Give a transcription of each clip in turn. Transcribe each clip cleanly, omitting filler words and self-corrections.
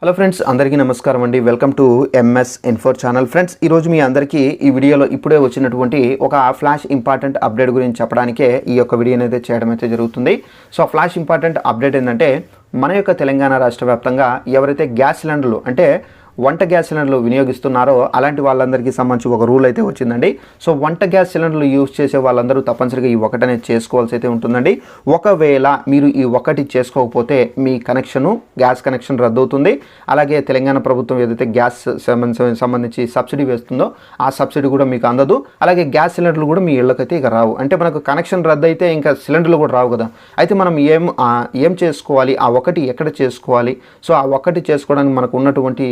Hello friends, అందరికీ నమస్కారం అండి. Welcome to MS info channel. Friends, ఈరోజు మీ అందరికీ ఈ వీడియోలో ఇప్పుడే వచ్చినటువంటి ఒక ఫ్లాష్ ఇంపార్టెంట్ అప్డేట్ గురించి చెప్పడానికే ఈ యొక్క వీడియోని అయితే చేయడం అయితే జరుగుతుంది. సో ఫ్లాష్ ఇంపార్టెంట్ అప్డేట్ ఏంటంటే, మన యొక్క తెలంగాణ రాష్ట్ర వ్యాప్తంగా ఎవరైతే గ్యాస్ సిలిండర్లు అంటే వంట గ్యాస్ సిలిండర్లు వినియోగిస్తున్నారో అలాంటి వాళ్ళందరికీ సంబంధించి ఒక రూల్ అయితే వచ్చిందండి. సో వంట గ్యాస్ సిలిండర్లు యూజ్ చేసే వాళ్ళందరూ తప్పనిసరిగా ఈ ఒకటి అనేది చేసుకోవాల్సి అయితే ఉంటుందండి. ఒకవేళ మీరు ఈ ఒకటి చేసుకోకపోతే మీ గ్యాస్ కనెక్షన్ రద్దు అవుతుంది. అలాగే తెలంగాణ ప్రభుత్వం ఏదైతే గ్యాస్ సంబంధించి సబ్సిడీ వేస్తుందో ఆ సబ్సిడీ కూడా మీకు అందదు. అలాగే గ్యాస్ సిలిండర్లు కూడా మీ ఇళ్ళకైతే ఇక రావు. అంటే మనకు కనెక్షన్ రద్దు అయితే ఇంకా సిలిండర్లు కూడా రావు కదా. అయితే మనం ఏం చేసుకోవాలి, ఆ ఒకటి ఎక్కడ చేసుకోవాలి, సో ఆ ఒకటి చేసుకోవడానికి మనకు ఉన్నటువంటి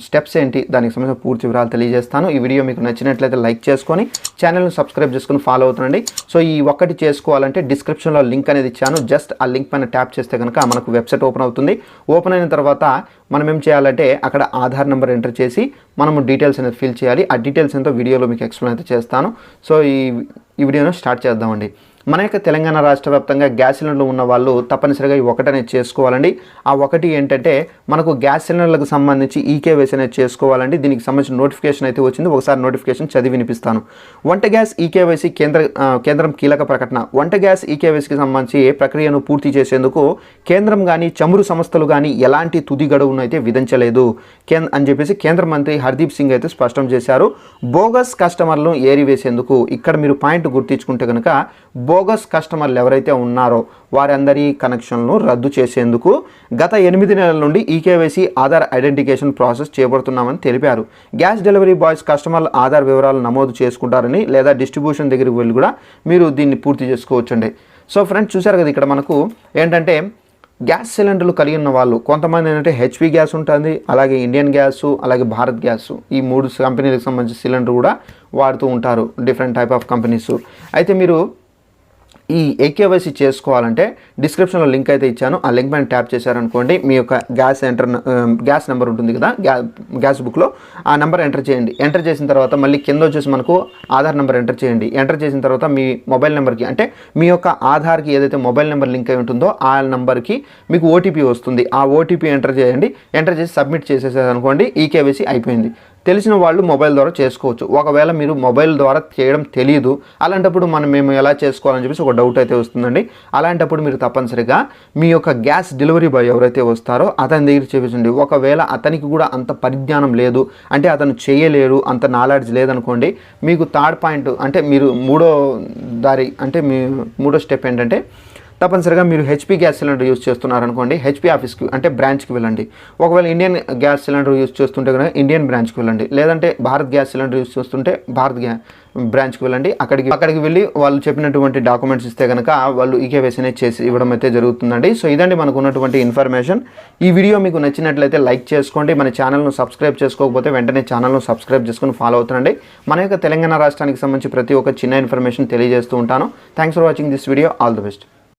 స్టెప్స్ ఏంటి, దానికి సంబంధించిన పూర్తి వివరాలు తెలియజేస్తాను. ఈ వీడియో మీకు నచ్చినట్లయితే లైక్ చేసుకొని ఛానల్ని సబ్స్క్రైబ్ చేసుకొని ఫాలో అవుతుండండి. సో ఈ ఒక్కటి చేసుకోవాలంటే డిస్క్రిప్షన్లో లింక్ అనేది ఇచ్చాను. జస్ట్ ఆ లింక్ పైన ట్యాప్ చేస్తే కనుక మనకు వెబ్సైట్ ఓపెన్ అవుతుంది. ఓపెన్ అయిన తర్వాత మనం ఏం చేయాలంటే అక్కడ ఆధార్ నెంబర్ ఎంటర్ చేసి మనము డీటెయిల్స్ అనేది ఫిల్ చేయాలి. ఆ డీటెయిల్స్ ఎంతో వీడియోలో మీకు ఎక్స్ప్లెయిన్ అయితే చేస్తాను. సో ఈ వీడియోను స్టార్ట్ చేద్దామండి. మన యొక్క తెలంగాణ రాష్ట్ర వ్యాప్తంగా గ్యాస్ సిలిండర్లు ఉన్న వాళ్ళు తప్పనిసరిగా ఈ ఒకటి అనేది చేసుకోవాలండి. ఆ ఒకటి ఏంటంటే మనకు గ్యాస్ సిలిండర్లకు సంబంధించి ఈకేవైసీ అనేది చేసుకోవాలండి. దీనికి సంబంధించిన నోటిఫికేషన్ అయితే వచ్చింది. ఒకసారి నోటిఫికేషన్ చదివి వినిపిస్తాను. వంట గ్యాస్ ఈకేవైసీ కేంద్రం కీలక ప్రకటన. వంట గ్యాస్ ఈకేవైసీకి సంబంధించి ప్రక్రియను పూర్తి చేసేందుకు కేంద్రం కానీ చమురు సంస్థలు కానీ ఎలాంటి తుది గడువును అయితే విధించలేదు అని చెప్పేసి కేంద్ర మంత్రి హర్దీప్ సింగ్ అయితే స్పష్టం చేశారు. బోగస్ కస్టమర్లను ఏరివేసేందుకు ఇక్కడ మీరు పాయింట్ గుర్తించుకుంటే కనుక బోగస్ కస్టమర్లు ఎవరైతే ఉన్నారో వారందరి కనెక్షన్లను రద్దు చేసేందుకు గత 8 నెలల నుండి ఈకేవైసీ ఆధార్ ఐడెంటిఫికేషన్ ప్రాసెస్ చేపడుతున్నామని తెలిపారు. గ్యాస్ డెలివరీ బాయ్స్ కస్టమర్ల ఆధార్ వివరాలు నమోదు చేసుకుంటారని లేదా డిస్ట్రిబ్యూషన్ దగ్గరికి వెళ్ళి కూడా మీరు దీన్ని పూర్తి చేసుకోవచ్చండి. సో ఫ్రెండ్స్, చూసారు కదా, ఇక్కడ మనకు ఏంటంటే గ్యాస్ సిలిండర్లు కలిగి ఉన్న వాళ్ళు కొంతమంది ఏంటంటే హెచ్పి గ్యాస్ ఉంటుంది, అలాగే ఇండియన్ గ్యాసు, అలాగే భారత్ గ్యాసు, ఈ 3 కంపెనీలకు సంబంధించిన సిలిండర్ కూడా వాడుతూ ఉంటారు, డిఫరెంట్ టైప్ ఆఫ్ కంపెనీస్. అయితే మీరు ఈ ఏకేవైసీ చేసుకోవాలంటే డిస్క్రిప్షన్లో లింక్ అయితే ఇచ్చాను. ఆ లింక్ పైన ట్యాప్ చేశారనుకోండి, మీ యొక్క గ్యాస్ నెంబర్ ఉంటుంది కదా గ్యాస్ బుక్లో, ఆ నెంబర్ ఎంటర్ చేయండి. ఎంటర్ చేసిన తర్వాత మళ్ళీ కింద వచ్చేసి మనకు ఆధార్ నెంబర్ ఎంటర్ చేయండి. ఎంటర్ చేసిన తర్వాత మీ మొబైల్ నెంబర్కి అంటే మీ యొక్క ఆధార్కి ఏదైతే మొబైల్ నెంబర్ లింక్ అయి ఉంటుందో ఆ నెంబర్కి మీకు ఓటీపీ వస్తుంది. ఆ ఓటీపీ ఎంటర్ చేయండి. ఎంటర్ చేసి సబ్మిట్ చేసేసారనుకోండి, ఈకేవైసీ అయిపోయింది. తెలిసిన వాళ్ళు మొబైల్ ద్వారా చేసుకోవచ్చు. ఒకవేళ మీరు మొబైల్ ద్వారా చేయడం తెలియదు, అలాంటప్పుడు మేము ఎలా చేసుకోవాలని చెప్పేసి ఒక డౌట్ అయితే వస్తుందండి. అలాంటప్పుడు మీరు తప్పనిసరిగా మీ యొక్క గ్యాస్ డెలివరీ బాయ్ ఎవరైతే వస్తారో అతని దగ్గర చేపించండి. ఒకవేళ అతనికి కూడా అంత పరిజ్ఞానం లేదు, అంటే అతను చేయలేరు, అంత నాలెడ్జ్ లేదనుకోండి, మీకు థర్డ్ పాయింట్ అంటే మీరు మూడో స్టెప్ ఏంటంటే తప్పనిసరిగా మీరు హెచ్పి గ్యాస్ సిలిండర్ యూజ్ చేస్తున్నారనుకోండి, హెచ్పి ఆఫీస్కి అంటే బ్రాంచ్కి వెళ్ళండి. ఒకవేళ ఇండియన్ గ్యాస్ సిలిండర్ యూజ్ చేస్తుంటే కనుక ఇండియన్ బ్రాంచ్కి వెళ్ళండి. లేదంటే భారత్ గ్యాస్ సిలిండర్ యూజ్ చేస్తుంటే భారత్ బ్రాంచ్కి వెళ్ళండి. అక్కడికి వెళ్ళి వాళ్ళు చెప్పినటువంటి డాక్యుమెంట్స్ ఇస్తే కనుక వాళ్ళు ఈకేవైసీ చేసి ఇవ్వడం అయితే జరుగుతుందండి. సో ఇదండి మనకు ఉన్నటువంటి ఇన్ఫర్మేషన్. ఈ వీడియో మీకు నచ్చినట్లయితే లైక్ చేసుకోండి. మన ఛానల్ను సబ్స్క్రైబ్ చేసుకోకపోతే వెంటనే ఛానల్ను సబ్స్క్రైబ్ చేసుకుని ఫాలో అవుతుండండి. మన యొక్క తెలంగాణ రాష్ట్రానికి సంబంధించి ప్రతి ఒక్క చిన్న ఇన్ఫర్మేషన్ తెలియజేస్తూ ఉంటాను. Thanks for watching this video. All the best.